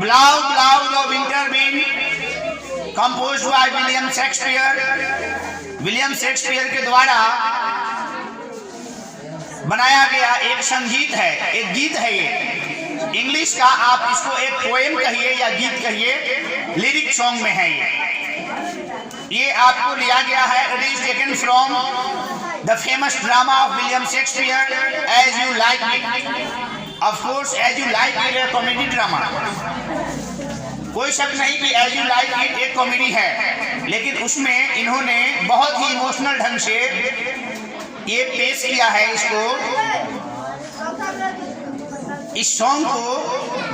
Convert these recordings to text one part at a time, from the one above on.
Blau Blau the Winter Wind, composed by William Shakespeare. William Shakespeare के द्वारा बनाया गया एक संगीत है, एक गीत है। ये इंग्लिश का आप इसको एक पोएम कहिए या गीत कहिए, लिरिक सॉन्ग में है। ये आपको लिया गया है, it is taken from the famous drama of William Shakespeare as you like it. Of course as you like it एक कॉमेडी ड्रामा, कोई शक नहीं कि एज यू लाइक इट एक कॉमेडी है, लेकिन उसमें इन्होंने बहुत ही इमोशनल ढंग से ये पेश किया है। इसको, इस सॉन्ग को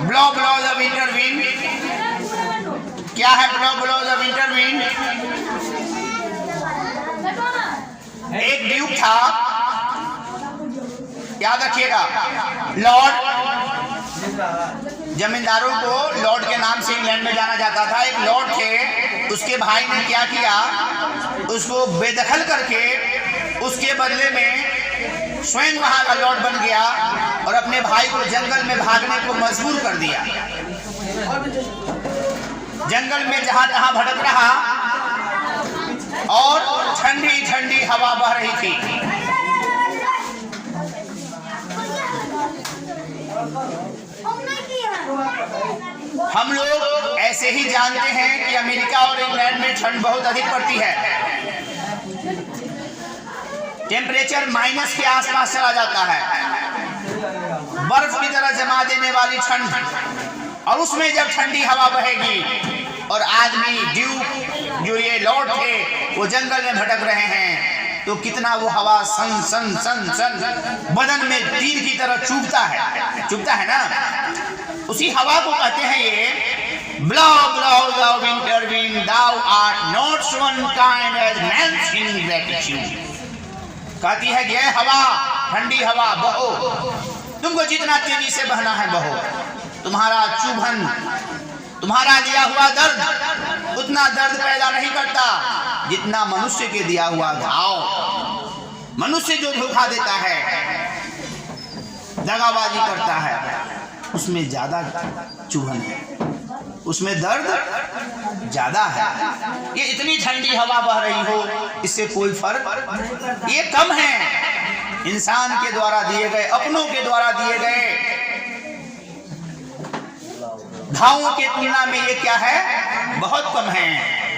blow blow the winter wind. क्या है blow blow the winter wind? एक ड्यूक था, याद रखिएगा, लॉर्ड। जमींदारों को लॉर्ड के नाम से इंग्लैंड में जाना जाता था। एक लॉर्ड थे, उसके भाई ने क्या किया, उसको बेदखल करके उसके बदले में स्वयं वहां का लॉर्ड बन गया और अपने भाई को जंगल में भागने को मजबूर कर दिया। जंगल में जहां तहां भटक रहा और ठंडी ठंडी हवा बह रही थी। हम लोग ऐसे ही जानते हैं कि अमेरिका और इंग्लैंड में ठंड बहुत अधिक पड़ती है। टेम्परेचर माइनस के आसपास चला जाता है, बर्फ की तरह जमा देने वाली ठंड। और उसमें जब ठंडी हवा बहेगी और आदमी ड्यूक जो ये लॉर्ड थे वो जंगल में भटक रहे हैं, तो कितना वो हवा सन सन सन सन बदन में तीर की तरह चुभता है ना। उसी हवा को कहते हैं ये blow blow the winter wind, thou art not one kind as man's in gratitude। कहती है ये हवा, ठंडी हवा बहो, तुमको जितना तेजी से बहना है बहो। तुम्हारा चुभन, तुम्हारा दिया हुआ दर्द उतना दर्द पैदा नहीं करता जितना मनुष्य के दिया हुआ घाव। मनुष्य जो धोखा देता है, दगाबाजी करता है, उसमें ज्यादा चुभन है, उसमें दर्द ज्यादा है। ये इतनी ठंडी हवा बह रही हो, इससे कोई फर्क ये कम है। इंसान के द्वारा दिए गए, अपनों के द्वारा दिए गए घावों के तुलना में ये क्या है, बहुत कम है।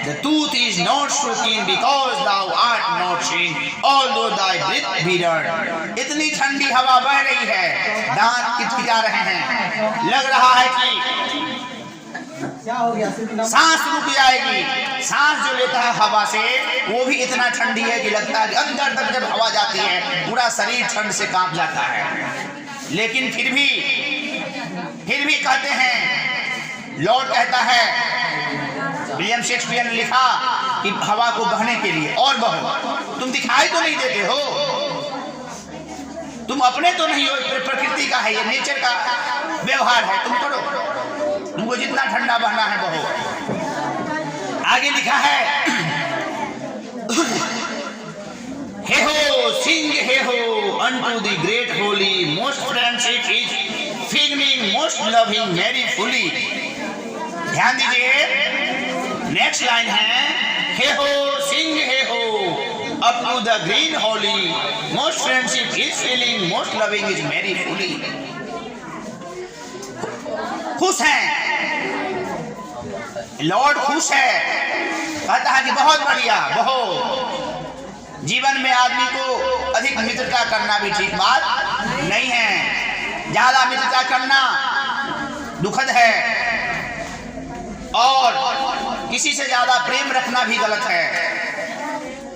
The tooth is not so keen because thou art not seen, although thy breath bitter। इतनी ठंडी हवा बह रही है, दांत किटकिटा रहे हैं, लग रहा है कि सांस रुक जाएगी। सांस जो लेता है हवा से वो भी इतना ठंडी है कि लगता है कि अंदर तक जब हवा जाती है पूरा शरीर ठंड से कांप जाता है। लेकिन फिर भी कहते हैं, लॉर्ड कहता है, विलियम शेक्सपियर ने लिखा कि हवा को बहने के लिए और बहो। तुम दिखाई तो नहीं देते हो, तुम अपने तो नहीं हो, प्रकृति का है ये, नेचर का व्यवहार है, तुम करो, तुमको जितना ठंडा बहना है बहो। आगे लिखा है, हे हो सिंग हे हो unto the great holy, most friendship is feeling, most loving very fully। ध्यान दीजिए, नेक्स्ट लाइन है, हे हो सिंग हे हो up to the green holy, most friendship is feeling, most loving is very fully। खुश हैं, लॉर्ड खुश है, कहता है कि बहुत बढ़िया बहो। जीवन में आदमी को अधिक मित्रता करना भी ठीक बात नहीं है, ज्यादा मित्रता करना दुखद है और किसी से ज्यादा प्रेम रखना भी गलत है।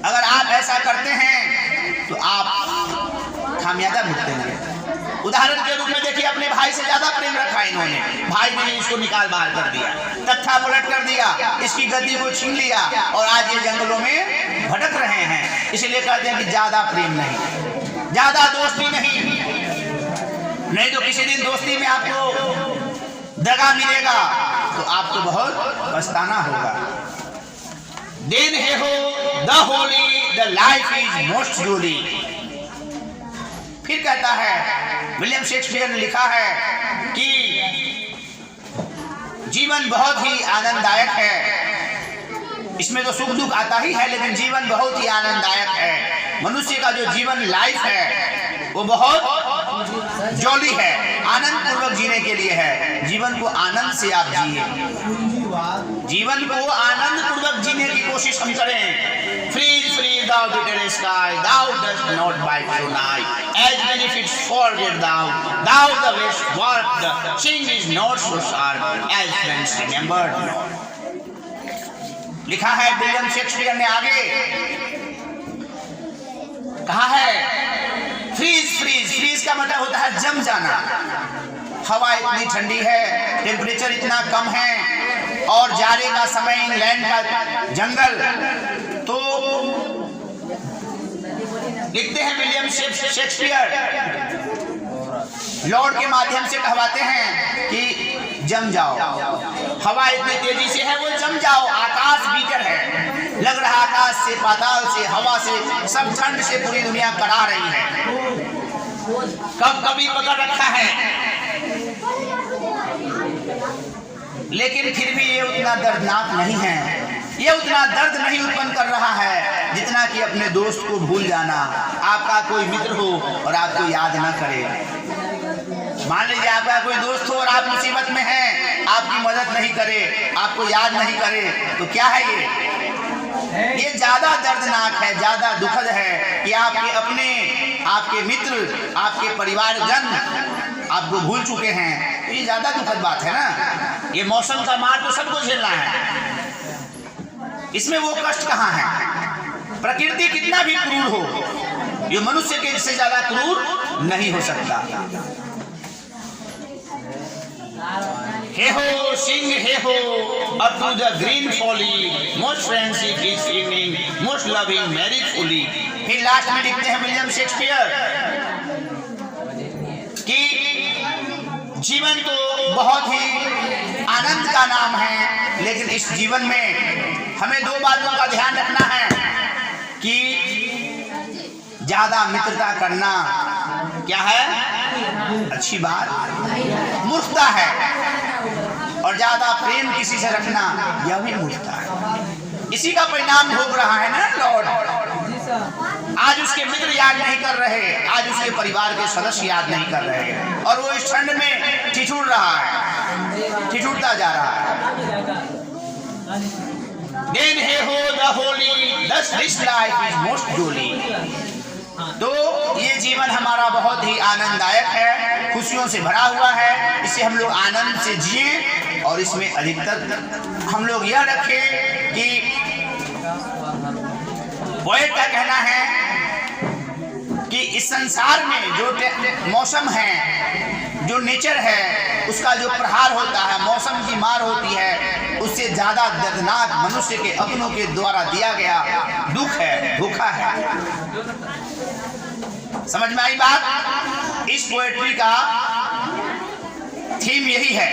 अगर आप ऐसा करते हैं तो आप खामियाजा भुगतेंगे। उदाहरण के रूप में देखिए, अपने भाई से ज्यादा प्रेम रखा इन्होंने, भाई ने इसको निकाल बाहर कर दिया, तख्ता पलट कर दिया, इसकी गद्दी को छीन लिया और आज ये जंगलों में भटक रहे हैं। इसलिए कहते हैं कि ज्यादा प्रेम नहीं, ज्यादा दोस्ती नहीं तो किसी दिन दोस्ती में आपको दगा मिलेगा तो आपको बहुत पछताना होगा। Then hey ho the holly, the life is most jolly. फिर कहता है, विलियम शेक्सपियर ने लिखा है कि जीवन बहुत ही आनंददायक है। इसमें तो सुख दुख आता ही है, लेकिन जीवन बहुत ही आनंददायक है। मनुष्य का जो जीवन लाइफ है वो बहुत जॉली है, आनंद पूर्वक जीने के लिए है। जीवन को आनंद से आप जिए, जीवन को आनंद पूर्वक जीने की कोशिश हम करें। Free free thou bitter sky, thou dost not bite so nigh, as benefits forget thou, thou the best work, the sing is not so sharp, as friends remembered not. लिखा है विलियम शेक्सपियर ने आगे, कहा है freeze freeze freeze का मतलब होता है जम जाना। हवा इतनी ठंडी है, टेम्परेचर इतना कम है और जाड़े का समय, इंग्लैंड का जंगल। तो लिखते हैं विलियम शेक्सपियर लॉर्ड के माध्यम से कहवाते हैं कि जम जाओ, हवा इतनी तेजी से है वो जम जाओ। आकाश बीटर है, लग रहा आकाश से, पाताल से, हवा से, सब ठंड से पूरी दुनिया करा रही है। कब कभी पकड़ रखा है, लेकिन फिर भी ये उतना दर्दनाक नहीं है, ये उतना दर्द नहीं उत्पन्न कर रहा है जितना कि अपने दोस्त को भूल जाना। आपका कोई मित्र हो और आपको याद ना करे। मान लीजिए आपका कोई दोस्त हो और आप मुसीबत में हैं, आपकी मदद नहीं करे, आपको याद नहीं करे, तो क्या है ये ज्यादा दर्दनाक है, ज्यादा दुखद है कि आपके अपने, आपके मित्र, आपके परिवारजन आपको भूल चुके हैं। तो ये ज्यादा दुखद बात है ना। ये मौसम का मार तो सबको झेलना है, इसमें वो कष्ट कहाँ है। प्रकृति कितना भी क्रूर हो, ये मनुष्य के इससे ज्यादा क्रूर नहीं हो सकता। हे हो सिंग हे हो up to the green folly, most friendship is evening, most loving married fully। फिर लास्ट में लिखते हैं विलियम शेक्सपियर कि जीवन तो बहुत ही आनंद का नाम है, लेकिन इस जीवन में हमें दो बातों का ध्यान रखना है कि ज्यादा मित्रता करना क्या है, अच्छी बात, मूर्खता है, और ज्यादा प्रेम किसी से रखना यह भी मूर्खता है। इसी का परिणाम भोग रहा है ना लॉर्ड। आज उसके मित्र याद नहीं कर रहे, आज उसके परिवार के सदस्य याद नहीं कर रहे, और वो इस ठंड में ठिठुर रहा है, ठिठुरता जा रहा है। Then he ho the holy, thus this life is most jolly। तो ये जीवन हमारा बहुत ही आनंददायक है, खुशियों से भरा हुआ है। इसे हम लोग आनंद से जिए और इसमें अधिकतर हम लोग यह रखें कि पोएट का कहना है कि इस संसार में जो मौसम है, जो नेचर है, उसका जो प्रहार होता है, मौसम की मार होती है, उससे ज्यादा दर्दनाक मनुष्य के अपनों के द्वारा दिया गया दुख है, धोखा है। समझ में आई बात? इस पोएट्री का थीम यही है।